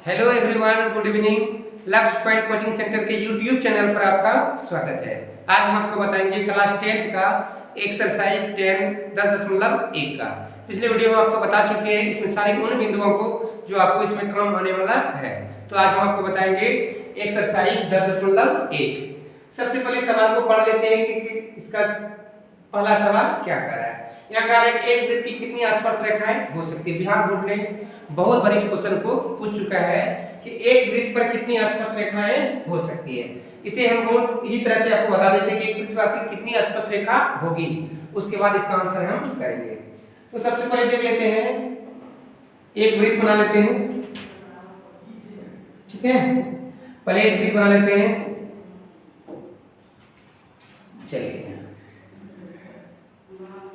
Hello everyone, good evening. लक्ष्य point coaching centre के YouTube channel पर आपका स्वागत है। आज हम आपको बताएंगे क्लास 10 का एक्सरसाइज 10.10.1 का। पिछले वीडियो में आपको बता चुके हैं इसमें सारे उन बिंदुओं को जो आपको इसमें क्रम आने वाला है। तो आज हम आपको बताएंगे एक्सरसाइज 10.1। सबसे पहले सवाल को पढ़ लेते हैं कि इसका पहला सवाल क्या कर रहा है। यहाँ कह रहे हैं एक वृत्त की कितनी स्पर्श रेखाएं हो सकती है। बिहार बोर्ड ने बहुत बार इस क्वेश्चन को पूछ चुका है कि एक वृत्त पर कितनी स्पर्श रेखाएं हो सकती है। इसे हम बहुत इसी तरह से आपको बता देते हैं कि एक वृत्त पर कितनी स्पर्श रेखा होगी, उसके बाद इसका आंसर हम करेंगे। तो सबसे पहले देख लेते हैं, एक वृत्त बना लेते हैं। ठीक है, पहले एक वृत्त बना लेते हैं। चलिए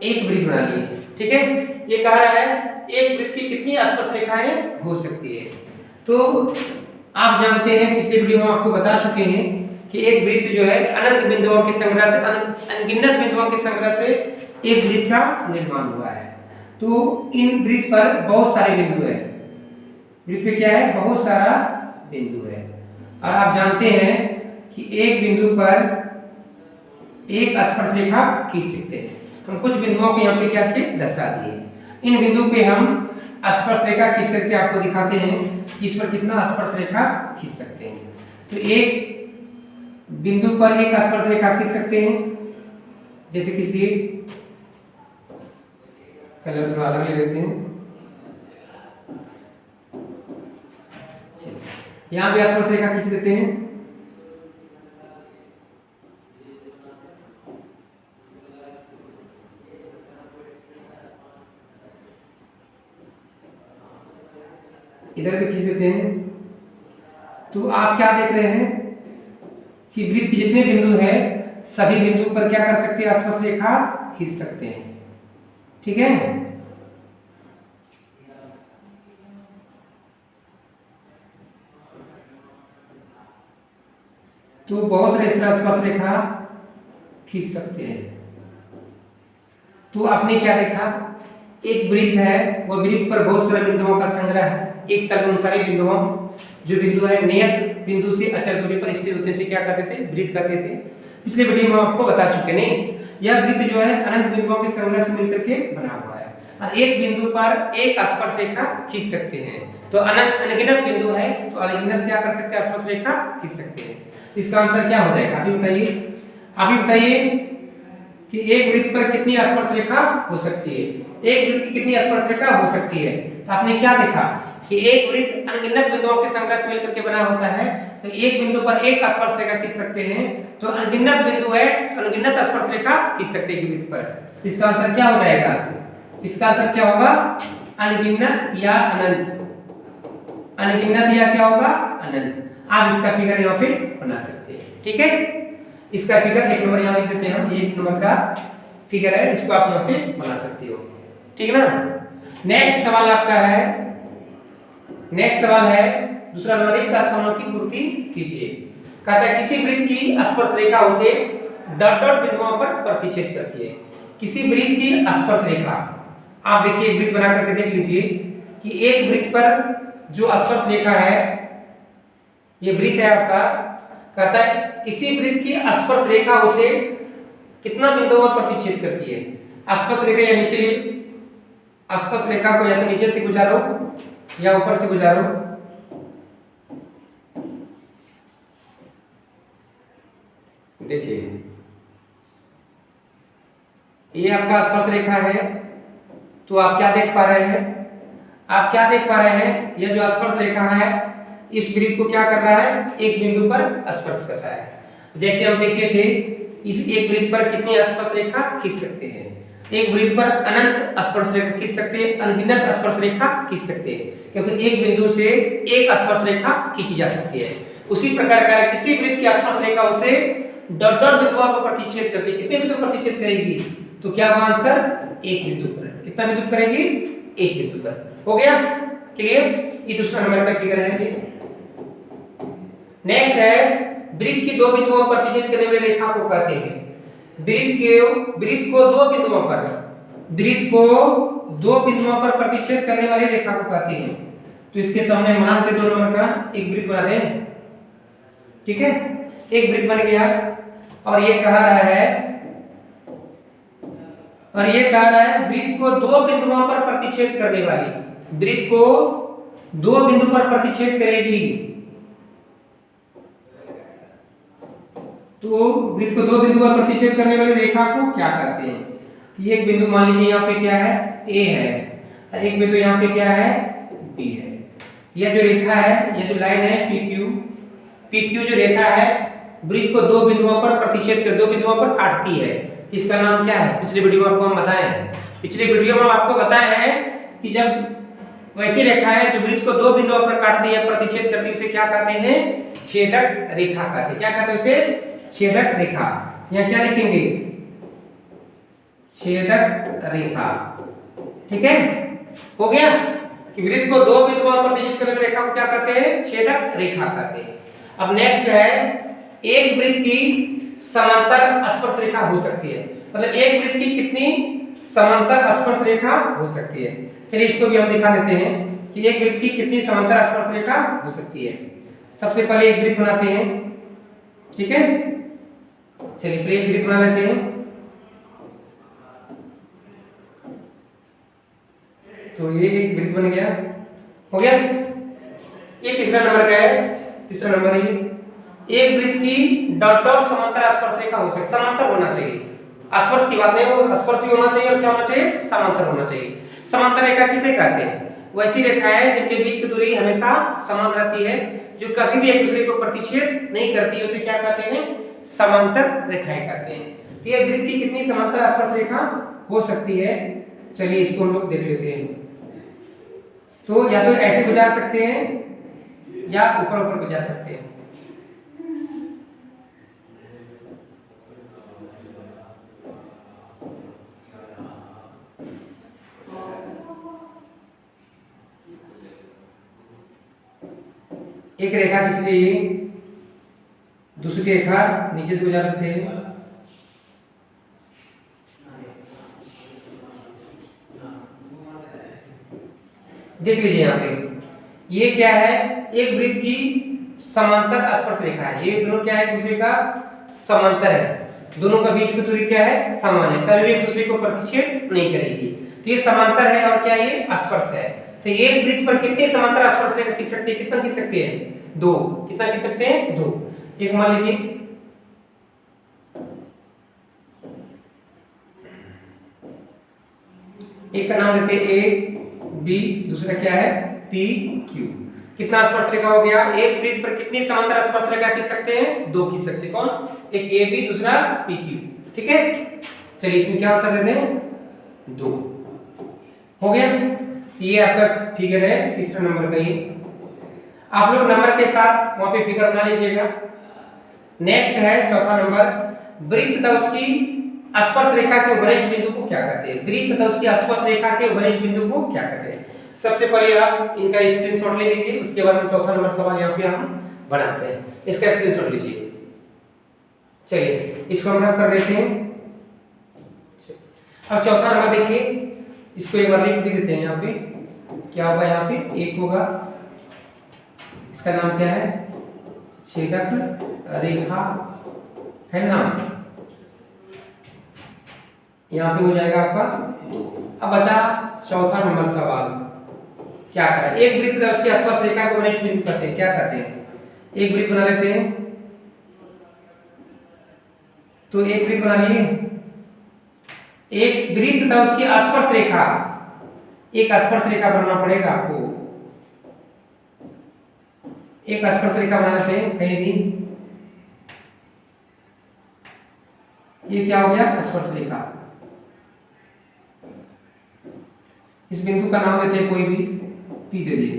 एक वृत्त बना लिए। ठीक है, ये कह रहा है एक वृत्त की कितनी स्पर्श रेखाएं हो सकती है। तो आप जानते हैं, पिछले वीडियो में आपको बता चुके हैं कि एक वृत्त जो है अनंत बिंदुओं के संग्रह से अनगिनत बिंदुओं के संग्रह से एक वृत्त का निर्माण हुआ है। तो इन वृत्त पर बहुत सारे बिंदु है। वृत्त पे क्या है, बहुत सारा बिंदु है। और आप जानते हैं कि एक बिंदु पर एक स्पर्श रेखा खींच सकते हैं। हम कुछ बिंदुओं को यहाँ पे क्या किए, दर्शा दिए। इन बिंदु पे हम स्पर्श रेखा खींच करके आपको दिखाते हैं कि इस पर कितना स्पर्श रेखा खींच सकते हैं। तो एक बिंदु पर एक स्पर्श रेखा खींच सकते हैं। जैसे किसी कलर थोड़ा अलग ले लेते हैं। यहाँ भी स्पर्श रेखा खींच देते हैं। इधर भी खींच देते हैं। तो आप क्या देख रहे हैं कि वृत्त के जितने बिंदु हैं सभी बिंदु पर क्या कर सकते हैं, स्पर्श रेखा खींच सकते हैं। ठीक है, तो बहुत सारे इस तरह स्पर्श रेखा खींच सकते हैं। तो आपने क्या देखा, एक वृत्त है, वो वृत्त पर बहुत सारे बिंदुओं का संग्रह है। एक तल उन सारे बिंदुओं जो बिंदु है नियत बिंदु से अचल दूरी पर स्थित होते से क्या कहते थे, वृत्त कहते थे। पिछले वीडियो में आपको बता चुके नहीं, यह वृत्त जो है अनंत बिंदुओं के संग्रह से मिलकर के बना हुआ है और एक बिंदु पर एक स्पर्श रेखा खींच सकते हैं। तो अनगिनत बिंदु है, तो अनगिनत क्या कर सकते हैं, स्पर्श रेखा खींच सकते हैं। इसका आंसर क्या हो जाएगा, अभी बताइए। अभी बताइए कि एक वृत्त पर कितनी स्पर्श रेखा हो सकती है। एक वृत्त की कितनी स्पर्श रेखा हो सकती है। तो आपने क्या देखा कि एक वृत्त अनगिनत बिंदुओं के संग्रह से मिलकर के बना होता है। तो एक बिंदु पर एक स्पर्श रेखा खींच सकते हैं। तो अनगिनत बिंदु है तो अनगिनत स्पर्श रेखा खींच सकते हैं वृत्त पर। इसका आंसर क्या हो जाएगा, इसका आंसर क्या होगा, अनगिनत या अनंत। अनगिनत या क्या होगा, अनंत। आप इसका फिगर यहाँ पे बना सकते हैं। ठीक है, इसका फिगर एक नंबर यहाँ लिख देते हैं हम, एक नंबर का फिगर है, इसको आप यहाँ पे बना सकते हो। ठीक ना। नेक्स्ट सवाल आपका है, नेक्स्ट सवाल है दूसरा नंबर 1 का स्थानों की पूर्ति कीजिए। कहता है किसी वृत्त की स्पर्श रेखा उसे डॉट डॉट बिंदुओं पर प्रतिच्छेद करती है। किसी वृत्त की स्पर्श रेखा, आप देखिए वृत्त बना करके देख लीजिए कि एक वृत्त पर जो स्पर्श रेखा है, ये वृत्त है आपका। कहता है किसी वृत्त की स्पर्श रेखा उसे कितना बिंदुओं पर प्रतिच्छेद करती है। स्पर्श रेखा या नीचे स्पर्श रेखा को या तो नीचे से गुजारो या ऊपर से गुजारो। देखिए ये आपका स्पर्श रेखा है। तो आप क्या देख पा रहे हैं, आप क्या देख पा रहे हैं, यह जो स्पर्श रेखा है इस वृत्त को क्या कर रहा है, एक बिंदु पर स्पर्श कर रहा है। जैसे हम देखे थे, इस एक वृत्त पर कितनी स्पर्श रेखा खींच सकते हैं। एक वृत्त पर अनंत स्पर्श रेखा खींच सकते हैं, अनगिनत स्पर्श रेखा खींच सकते हैं, क्योंकि एक बिंदु से एक स्पर्श रेखा खींची जा सकती है। उसी प्रकार का किसी वृत्त की स्पर्श रेखा उसे डॉट डॉट बिंदुओं पर प्रतिच्छेद करती है। कितने बिंदु पर प्रतिच्छेद करेगी, तो क्या होगा आंसर, एक बिंदु पर। कितना बिंदु करेगी, एक बिंदु पर। हो गया क्लियर। ये दूसरा नंबर का फिगर है। नेक्स्ट है वृत्त की दो बिंदुओं पर प्रतिच्छेद करने वाली रेखा को कहते हैं। वृत्त को दो बिंदुओं पर, वृत्त को दो बिंदुओं पर प्रतिच्छेद करने वाली रेखा को कहते हैं। तो इसके सामने मान दे 2 नंबर का एक वृत्त बना दें। ठीक है, एक वृत्त बन गया और ये कह रहा है वृत्त को 2 बिंदुओं पर प्रतिच्छेद करने वाली, वृत्त को 2 बिंदु पर प्रतिच्छेद करेगी। तो वृत्त को 2 बिंदु पर प्रतिच्छेद करने वाली रेखा को क्या कहते हैं? ये एक बिंदु मान लीजिए यहाँ पे क्या है, A है, और एक बिंदु यहाँ पे क्या है, B है। यह जो रेखा है, ये जो लाइन है PQ जो रेखा है वृत्त को 2 बिंदुओं पर प्रतिच्छेद कर 2 बिंदुओं पर काटती है। इसका नाम क्या है? पिछले वीडियो में आपको हम बताए हैं, पिछले वीडियो में आपको बताया है कि जब वैसी रेखा है जो वृत्त को 2 बिंदुओं पर काटती है, प्रतिच्छेद करती है, उसे क्या कहते हैं? छेदक रेखा कहते हैं। क्या कहते हैं उसे? छेदक रेखा। यहाँ क्या लिखेंगे? छेदक रेखा। ठीक है, हो गया कि वृत्त को 2 बिंदुओं पर प्रतिच्छेद करने वाली रेखा को क्या कहते हैं? छेदक रेखा कहते हैं। अब नेक्स्ट है, एक वृत्त की समांतर स्पर्श रेखा हो सकती है, मतलब एक वृत्त की कितनी समांतर स्पर्श रेखा हो सकती है। चलिए इसको भी हम दिखा देते हैं कि एक वृत्त की कितनी समांतर स्पर्श रेखा हो सकती है। सबसे पहले एक वृत्त बनाते हैं। ठीक है, चलिए पहले एक वृत्त बना लेते हैं। तो ये एक वृत्त बन गया, हो गया। ये तीसरा नंबर का है, तीसरा नंबर ये एक वृत्त की डॉट डॉट समांतर स्पर्श रेखा हो सकती है। समांतर होना चाहिए, स्पर्श की बात नहीं, वो स्पर्श भी होना चाहिए और क्या होना चाहिए? समांतर होना चाहिए। समांतर रेखा किसे कहते हैं? वैसी रेखा है जिनके बीच की दूरी हमेशा समान रहती है, जो कभी भी एक दूसरे को प्रतिच्छेद नहीं करती, उसे क्या कहते हैं? समांतर रेखाएं कहते हैं। तो ये वृत्त की कितनी समांतर स्पर्श रेखा हो सकती है? चलिए इसको हम लोग देख लेते हैं। तो या तो ऐसे गुजार सकते हैं या ऊपर ऊपर गुजार सकते हैं। एक रेखा खींच ली, दूसरी रेखा नीचे से गुजारते थे। देख लीजिए यहाँ पे ये क्या है? एक वृत्त की समांतर स्पर्श रेखा है। ये दोनों क्या है? एक दूसरे का समांतर है, दोनों का बीच की दूरी क्या है? समान है, कभी भी एक दूसरे को प्रतिच्छेद नहीं करेगी। तो ये समांतर है और क्या ये स्पर्श है। तो एक वृत्त पर कितनी समांतर स्पर्श रेखा खींच सकते हैं? कितना खींच सकते हैं? 2। कितना खींच सकते हैं? 2। एक मान लीजिए एक का नाम देते हैं A B, दूसरा क्या है? P Q। कितना स्पर्श रेखा हो गया? एक वृत्त पर कितनी समांतर स्पर्श रेखा खींच सकते हैं? 2 खींच सकते हैं। कौन? एक A B, दूसरा P Q। ठीक है, चलिए इसमें क्या आंसर देते हैं? 2। हो गया। ये आपका फिगर है तीसरा नंबर का। ये आप लोग नंबर के साथ वहां पे फिगर बना लीजिएगा। नेक्स्ट है चौथा नंबर, वृत्त तथा उसकी स्पर्श रेखा के उपरिष्ट बिंदु को क्या कहते हैं? वृत्त तथा उसकी स्पर्श रेखा के उपरिष्ट बिंदु को क्या कहते हैं? सबसे पहले आप इनका स्क्रीनशॉट ले लीजिए, उसके बाद हम चौथा नंबर सवाल यहाँ पे हम बनाते हैं। इसका स्क्रीनशॉट लीजिए। चलिए इसको हम रब कर देते हैं। अब चौथा नंबर देखिए, इसको एक बार लिख भी देते हैं। यहाँ पे क्या होगा? यहाँ पे एक होगा, इसका नाम क्या है? छेदक रेखा है नाम। यहाँ पे हो जाएगा आपका 2। अब बचा चौथा नंबर सवाल, क्या करें? एक वृत्त है, उसकी स्पर्श रेखा को वरिष्ठ बिंदु कहते हैं। क्या कहते हैं? एक वृत्त बना लेते हैं। तो एक वृत्त बना लिए, एक वृत्त था उसकी स्पर्श रेखा, एक स्पर्श रेखा बनाना पड़ेगा आपको। एक स्पर्श रेखा बना लेते हैं कहीं भी। ये क्या हो गया? स्पर्श रेखा। इस बिंदु का नाम देते हैं कोई भी, P दे दिए।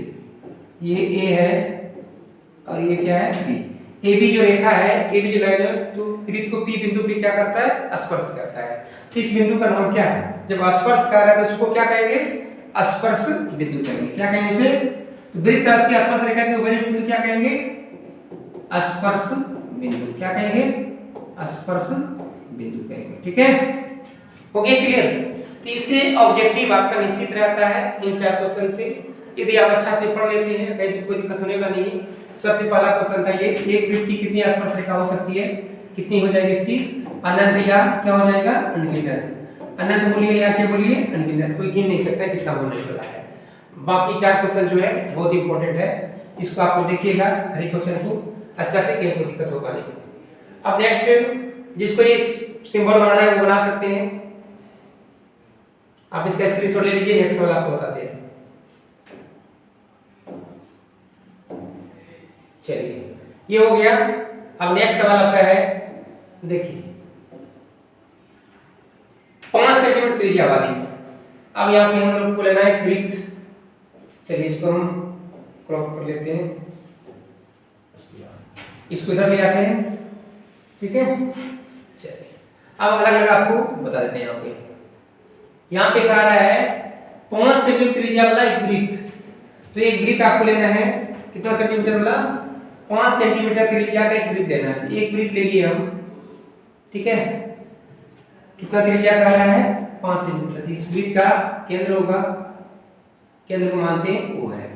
ये A है और ये क्या है? B। AB जो रेखा है, AB जो लाइन है, तो वृत्त को P बिंदु पे क्या करता है? स्पर्श करता है। तो इस बिंदु का नाम क्या है? जब स्पर्श कर रहा है तो उसको क्या कहेंगे? स्पर्श बिंदु कहेंगे। क्या कहेंगे उसे? तो वृत्त है उसकी स्पर्श रेखा के उपरिष्ट बिंदु क्या कहेंगे? स्पर्श बिंदु। क्या कहेंगे? स्पर्श बिंदु कहेंगे। ठीक है, हो गया क्लियर? तो इससे ऑब्जेक्टिव आपका निश्चित रहता है इन 4 क्वेश्चन से। यदि आप अच्छा से पढ़ लेते हैं कहीं तो कोई दिक्कत होने वाली नहीं। सबसे पहला क्वेश्चन था ये, एक वृत्त की कितनी स्पर्श रेखा हो सकती है, कितनी हो जाएगी इसकी, अनंत या क्या हो जाएगा, अनगिनत। अनंत बोलिए या क्या बोलिए, अनगिनत, कोई गिन नहीं सकता कितना होने वाला है। बाकी 4 क्वेश्चन जो है बहुत इंपॉर्टेंट है, इसको आप देखिएगा हर क्वेश्चन को अच्छा से, कहीं कोई दिक्कत होगा नहीं। अब नेक्स्ट जिसको ये सिंबल बनाना है वो बना सकते हैं, आप इसका स्क्रीनशॉट ले लीजिए, नेक्स्ट सवाल आपको बताते हैं। चलिए ये हो गया। अब नेक्स्ट सवाल आपका है, देखिए 5 सेंटीमीटर त्रिज्या वाली, अब यहाँ पे हम लोग को लेना है वृत्त। चलिए इसको हम क्रॉप कर लेते हैं, इसको इधर ले आते हैं, ठीक है। चलिए अब अलग अलग आपको बता देते हैं। यहाँ पे कह रहा है 5 सेंटीमीटर त्रिज्या वाला एक वृत्त, तो एक वृत्त आपको लेना है कितना सेंटीमीटर वाला, 5 सेंटीमीटर त्रिज्या का एक वृत्त लेना है। तो एक वृत्त ले लिए हम, ठीक है, कितना त्रिज्या कह रहा है 5 सेंटीमीटर। इस वृत्त का केंद्र होगा, केंद्र को मानते हैं वो है,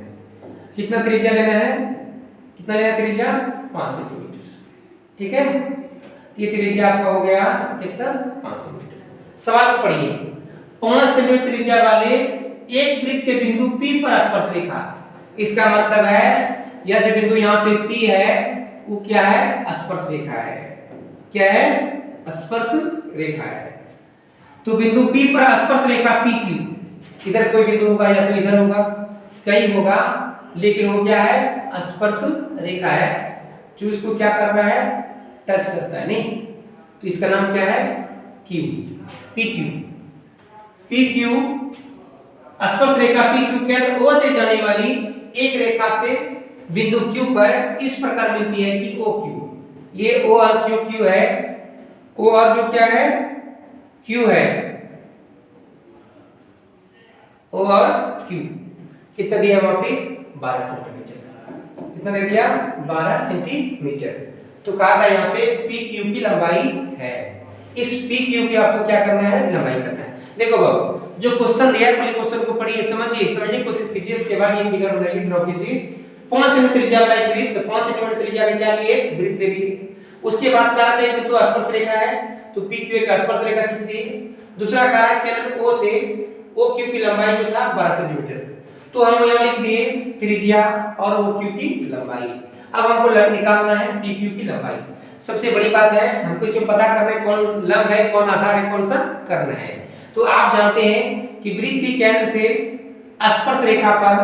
कितना त्रिज्या लेना है, कितना लेना त्रिज्या 5 सेंटीमीटर, ठीक है। ये त्रिज्या आपका हो गया कितना 5 सेंटीमीटर। सवाल को पढ़िए, 5 सेंटीमीटर त्रिज्या वाले एक वृत्त के बिंदु P पर स्पर्श रेखा, इसका मतलब है यह जो बिंदु यहाँ पे P है वो क्या है, स्पर्श रेखा है, क्या है, स्पर्श रेखा है। तो बिंदु P पर स्पर्श रेखा PQ, इधर कोई बिंदु होगा या तो इधर होगा, कहीं होगा, लेकिन वो क्या है, स्पर्श रेखा है, जो इसको क्या कर रहा है, टच करता है, नहीं, तो इसका नाम क्या है, Q, PQ। PQ स्पर्श रेखा PQ केंद्र O से जाने वाली एक रेखा से बिंदु Q पर इस प्रकार मिलती है कि OQ, ये O और Q है, O और जो क्या है Q है, O और Q कितना दिया वहां पे 12 सेंटीमीटर, कितना दे दिया 12 सेंटीमीटर। तो कहा था यहाँ पे PQ की लंबाई है, इस PQ की आपको क्या करना है, लंबाई करना है। देखो बाबू जो क्वेश्चन दिया है पहले क्वेश्चन को पढ़िए, समझिए, समझने की कोशिश कीजिए, उसके बाद ये फिगर बनाइए, ड्रॉ कीजिए। 5 सेंटीमीटर त्रिज्या वाला एक वृत्त, 5 सेंटीमीटर त्रिज्या का क्या लिए, वृत्त ले लिए। उसके बाद कहा था एक बिंदु स्पर्श रेखा है, तो PQ एक स्पर्श रेखा खींच दी। दूसरा कहा है केंद्र O से OQ की लंबाई जो था 12 सेंटीमीटर, तो हम यहाँ लिख दिए त्रिज्या और OQ की लंबाई। अब हमको निकालना है PQ की लंबाई। सबसे बड़ी बात है हमको इसमें पता करना है कौन लंब है, कौन आधार है, कौन सा कर्ण है। तो आप जानते हैं कि वृत्त के केंद्र से स्पर्श रेखा पर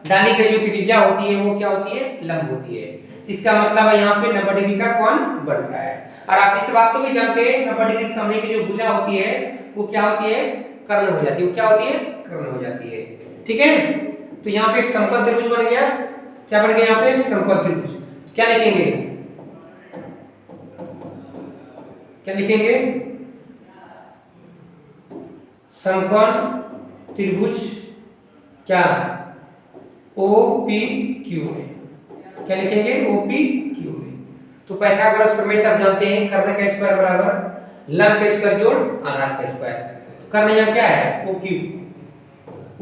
डाली गई जो त्रिज्या होती है वो क्या होती है, लंब होती है। इसका मतलब है यहाँ पे 90 डिग्री का कोण बन रहा है। और आप इस बात को भी जानते हैं 90 डिग्री के सामने की जो भुजा होती है वो क्या होती है, कर्ण हो जाती है, वो क्या होती है, कर्ण हो जाती है, ठीक है। तो यहाँ पे एक समकोण त्रिभुज बन गया, क्या बन गया यहाँ पे, समकोण त्रिभुज। क्या लिखेंगे, क्या लिखेंगे, समकोण त्रिभुज क्या OPQ में, क्या लिखेंगे OPQ में। तो पाइथागोरस प्रमेय आप जानते हैं, कर्ण का स्क्वायर बराबर लंब का स्क्वायर जोड़ आधार का स्क्वायर। कर्ण यहाँ क्या है OQ,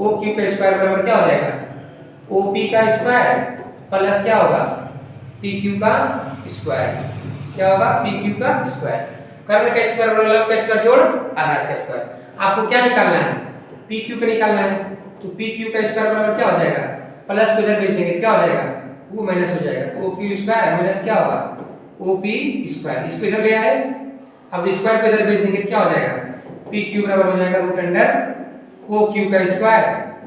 OQ का स्क्वायर बराबर क्या हो जाएगा OP का स्क्वायर प्लस क्या होगा PQ का स्क्वायर, क्या होगा PQ का स्क्वायर। कर्ण का स्क्वायर बराबर लंब का स्क्वायर जोड़ आधार का स्क्वायर। आपको क्या निकालना है, PQ का निकालना है, तो PQ का स्क्वायर बराबर क्या हो जाएगा, प्लस को इधर भेज देंगे क्या हो जाएगा, वो माइनस हो जाएगा, तो OQ स्क्वायर माइनस क्या होगा OP स्क्वायर। इसको इधर ले आए, अब स्क्वायर को इधर भेज देंगे क्या हो जाएगा, PQ बराबर हो जाएगा रूट अंडर OQ का स्क्वायर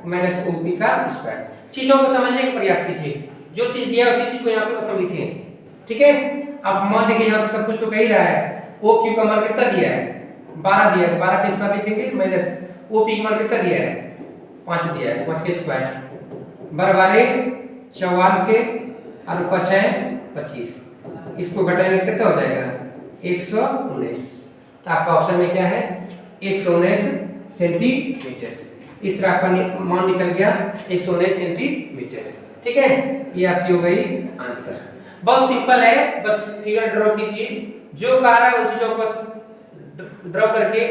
माइनस OP का स्क्वायर। चीजों को समझने का प्रयास कीजिए, जो चीज दिया है उसी चीज को यहाँ पे बस लिखे, ठीक है। अब मान देखिए यहाँ पे सब कुछ तो कह ही रहा है, OQ का मान कितना दिया है 12 दिया है, 12 का स्क्वायर लिख देंगे माइनस OP का मान कितना दिया है 5 दिया है, 5 का स्क्वायर बराबर 44 से और 5 है 25, इसको घटाएंगे कितना हो जाएगा 119। तो आपका ऑप्शन में क्या है 119 सेंटीमीटर। इस तरह आपका मान निकल गया 119 सेंटीमीटर, ठीक है। ये आपकी हो गई आंसर, बहुत सिंपल है, बस फिगर ड्रॉ कीजिए, जो कह रहा है उन चीजों को बस ड्रॉ करके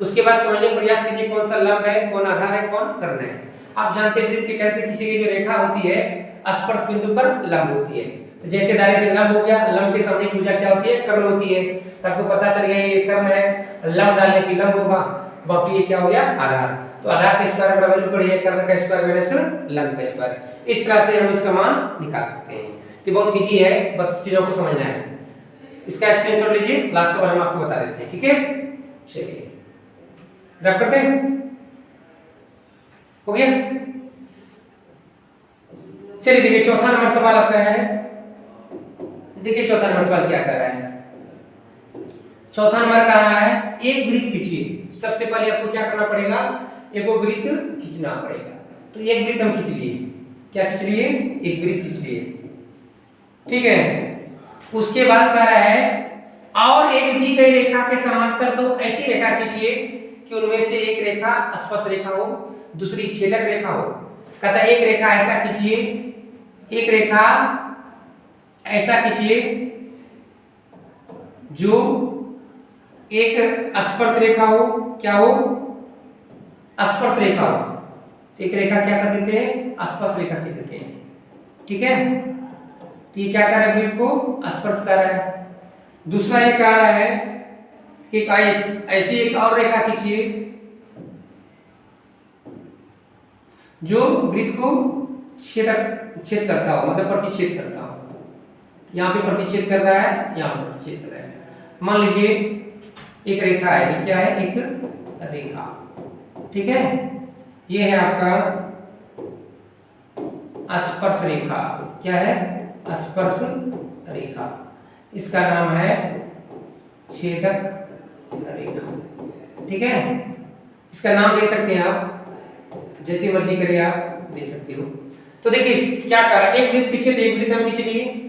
उसके बाद समझने का प्रयास कीजिए कौन सा लंब है, कौन आधार है, कौन कर्ण है। आप जानते हैं वृत्त के कैसे खींची गई जो रेखा होती है स्पर्श बिंदु पर लंब होती है। तो जैसे डायरेक्ट लंब हो गया, लंब के सामने की भुजा क्या होती है, कर्ण होती है। तो आपको पता चल गया ये कर्ण है, लंब डालने की लंब होगा, बाकी ये क्या हो गया आधार। तो आधार का स्क्वायर बराबर पड़ी है कर्ण का स्क्वायर माइनस लंब का स्क्वायर। इस तरह से हम इसका मान निकाल सकते हैं। तो बहुत इजी है, बस चीजों को समझना है। इसका स्क्रीनशॉट लीजिए, लास्ट सवाल हम आपको बता देते हैं, ठीक है। चलिए रख करते हैं, हो गया। चलिए देखिए चौथा नंबर सवाल आपका है। देखिए चौथा नंबर सवाल क्या कर रहा है। चौथा नंबर कह रहा है एक वृत्त खींचिए। सबसे पहले आपको क्या करना पड़ेगा, एक वृत्त खींचना पड़ेगा। तो एक वृत्त हम खींच लिए, क्या खींच लिए, एक वृत्त खींच लिए, ठीक है। उसके बाद कह रहा है और एक दी गई रेखा के समांतर दो ऐसी रेखा खींचिए कि उनमें से एक रेखा स्पर्श रेखा हो, दूसरी छेदक रेखा हो। कहता है एक रेखा ऐसा खींचिए, एक रेखा ऐसा खींचिए जो एक स्पर्श रेखा हो, क्या हो, स्पर्श रेखा हो। एक रेखा क्या कर देते हैं, स्पर्श रेखा खींच देते हैं, ठीक है। तो ये क्या कर रहा है, वृत्त को स्पर्श कर रहा है। दूसरा ये कह रहा है कि ऐसी एक और रेखा खींचिए जो वृत्त को छेद करता हो, मतलब प्रतिच्छेद करता हो। यहाँ पे प्रतिच्छेद कर रहा है, यहाँ पे प्रतिच्छेद कर रहा है। मान लीजिए एक रेखा है, ये क्या है, एक रेखा, ठीक है। ये है आपका स्पर्श रेखा, क्या है, स्पर्श रेखा। इसका नाम है छेदक रेखा, ठीक है। इसका नाम दे सकते हैं आप, जैसी मर्जी करिए आप दे सकते हो। तो देखिए क्या कर रहा है, एक वृत्त खींचे, एक वृत्त हम खींच लिए।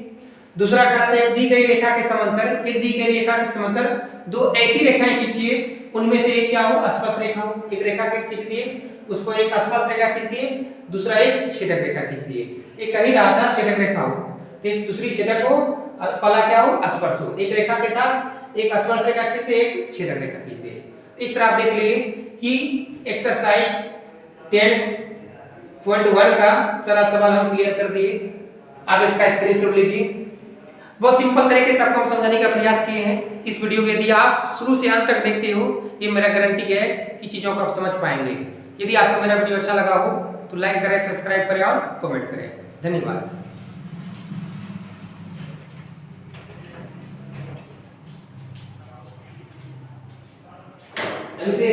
दूसरा कहता है दी गई रेखा के समांतर, एक दी गई रेखा के समांतर दो ऐसी रेखाएं खींचिए उनमें से एक क्या हो, स्पर्श रेखा हो। एक रेखा के खींच दिए, उसको एक स्पर्श रेखा खींच दिए, दूसरा एक छेदक रेखा खींच दिए। एक कह ही रहा था छेदक रेखा हो, तो एक दूसरी छेदक हो, पहला क्या हो, स्पर्श हो। एक रेखा के साथ एक स्पर्श रेखा खींच दे, एक छेदक रेखा खींच दे। इस तरह आप देख लीजिए कि एक्सरसाइज 10.1 का सारा सवाल हम क्लियर कर दिए। आप इसका स्क्रीनशॉट लीजिए। बहुत सिंपल तरीके से आपको हम समझाने का प्रयास किए हैं। इस वीडियो को यदि आप शुरू से अंत तक देखते हो, ये मेरा गारंटी है कि चीज़ों को आप समझ पाएंगे। यदि आपको मेरा वीडियो अच्छा लगा हो तो लाइक करें, सब्सक्राइब करें और कमेंट करें। धन्यवाद। ऐसे